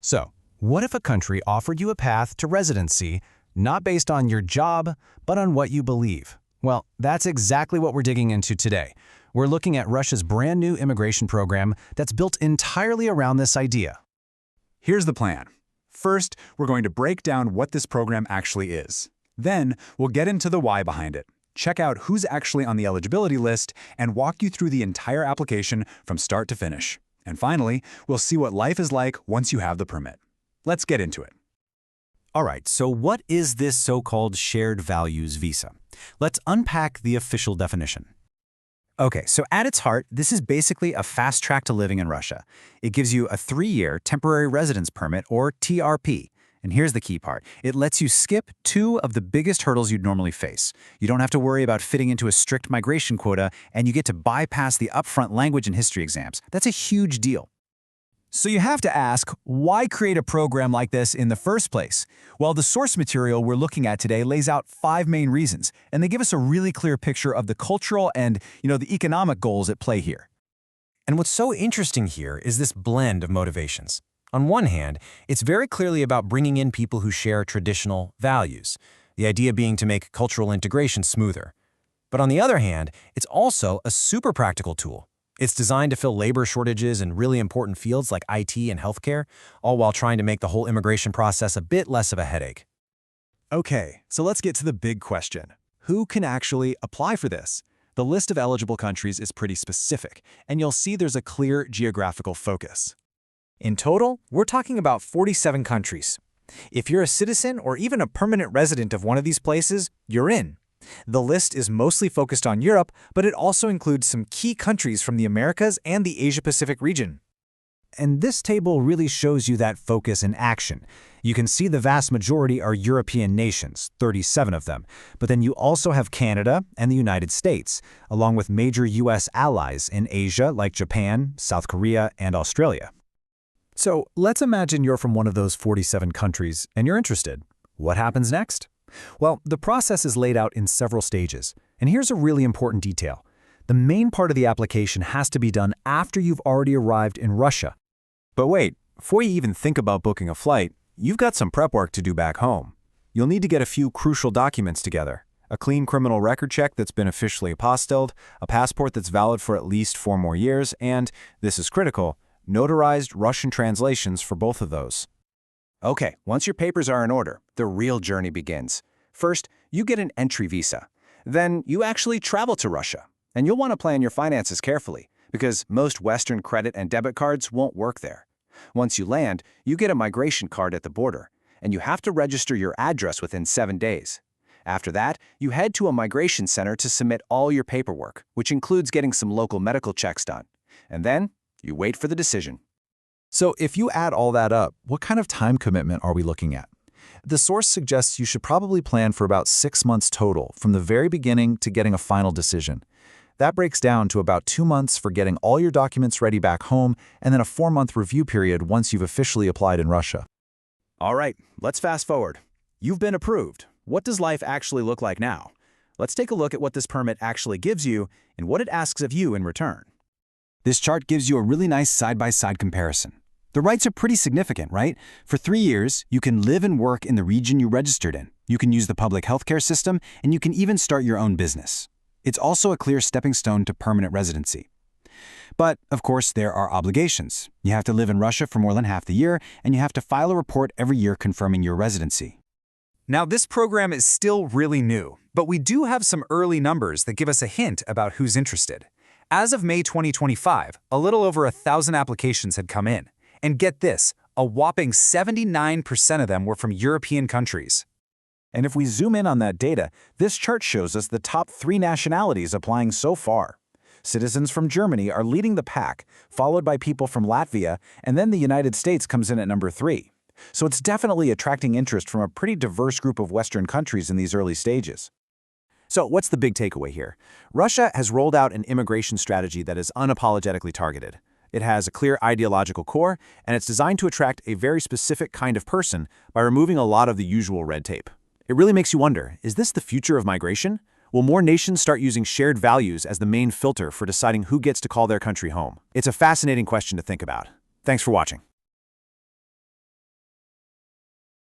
So, what if a country offered you a path to residency, not based on your job, but on what you believe? Well, that's exactly what we're digging into today. We're looking at Russia's brand new immigration program that's built entirely around this idea. Here's the plan. First, we're going to break down what this program actually is. Then, we'll get into the why behind it, check out who's actually on the eligibility list, and walk you through the entire application from start to finish. And finally, we'll see what life is like once you have the permit. Let's get into it. All right, so what is this so-called shared values visa? Let's unpack the official definition. Okay, so at its heart, this is basically a fast track to living in Russia. It gives you a 3-year temporary residence permit, or TRP. And here's the key part. It lets you skip 2 of the biggest hurdles you'd normally face. You don't have to worry about fitting into a strict migration quota, and you get to bypass the upfront language and history exams. That's a huge deal. So you have to ask, why create a program like this in the first place? Well, the source material we're looking at today lays out 5 main reasons, and they give us a really clear picture of the cultural and, the economic goals at play here. And what's so interesting here is this blend of motivations. On one hand, it's very clearly about bringing in people who share traditional values, the idea being to make cultural integration smoother. But on the other hand, it's also a super practical tool. It's designed to fill labor shortages in really important fields like IT and healthcare, all while trying to make the whole immigration process a bit less of a headache. Okay, so let's get to the big question. Who can actually apply for this? The list of eligible countries is pretty specific, and you'll see there's a clear geographical focus. In total, we're talking about 47 countries. If you're a citizen or even a permanent resident of one of these places, you're in. The list is mostly focused on Europe, but it also includes some key countries from the Americas and the Asia-Pacific region. And this table really shows you that focus in action. You can see the vast majority are European nations, 37 of them, but then you also have Canada and the United States, along with major U.S. allies in Asia like Japan, South Korea, and Australia. So let's imagine you're from one of those 47 countries and you're interested. What happens next? Well, the process is laid out in several stages. And here's a really important detail. The main part of the application has to be done after you've already arrived in Russia. But wait, before you even think about booking a flight, you've got some prep work to do back home. You'll need to get a few crucial documents together. A clean criminal record check that's been officially apostilled, a passport that's valid for at least 4 more years, and, this is critical, notarized Russian translations for both of those. Okay, once your papers are in order, the real journey begins. First, you get an entry visa. Then you actually travel to Russia. And you'll want to plan your finances carefully, because most Western credit and debit cards won't work there. Once you land, you get a migration card at the border, and you have to register your address within 7 days. After that, you head to a migration center to submit all your paperwork, which includes getting some local medical checks done. And then, you wait for the decision. So if you add all that up, what kind of time commitment are we looking at? The source suggests you should probably plan for about 6 months total, from the very beginning to getting a final decision. That breaks down to about 2 months for getting all your documents ready back home, and then a 4-month review period once you've officially applied in Russia. All right, let's fast forward. You've been approved. What does life actually look like now? Let's take a look at what this permit actually gives you and what it asks of you in return. This chart gives you a really nice side-by-side comparison. The rights are pretty significant, right? For 3 years, you can live and work in the region you registered in. You can use the public healthcare system, and you can even start your own business. It's also a clear stepping stone to permanent residency. But, of course, there are obligations. You have to live in Russia for more than half the year, and you have to file a report every year confirming your residency. Now, this program is still really new, but we do have some early numbers that give us a hint about who's interested. As of May 2025, a little over 1,000 applications had come in. And get this, a whopping 79% of them were from European countries. And if we zoom in on that data, this chart shows us the top 3 nationalities applying so far. Citizens from Germany are leading the pack, followed by people from Latvia, and then the United States comes in at number 3. So it's definitely attracting interest from a pretty diverse group of Western countries in these early stages. So what's the big takeaway here? Russia has rolled out an immigration strategy that is unapologetically targeted. It has a clear ideological core, and it's designed to attract a very specific kind of person by removing a lot of the usual red tape. It really makes you wonder, is this the future of migration? Will more nations start using shared values as the main filter for deciding who gets to call their country home? It's a fascinating question to think about. Thanks for watching.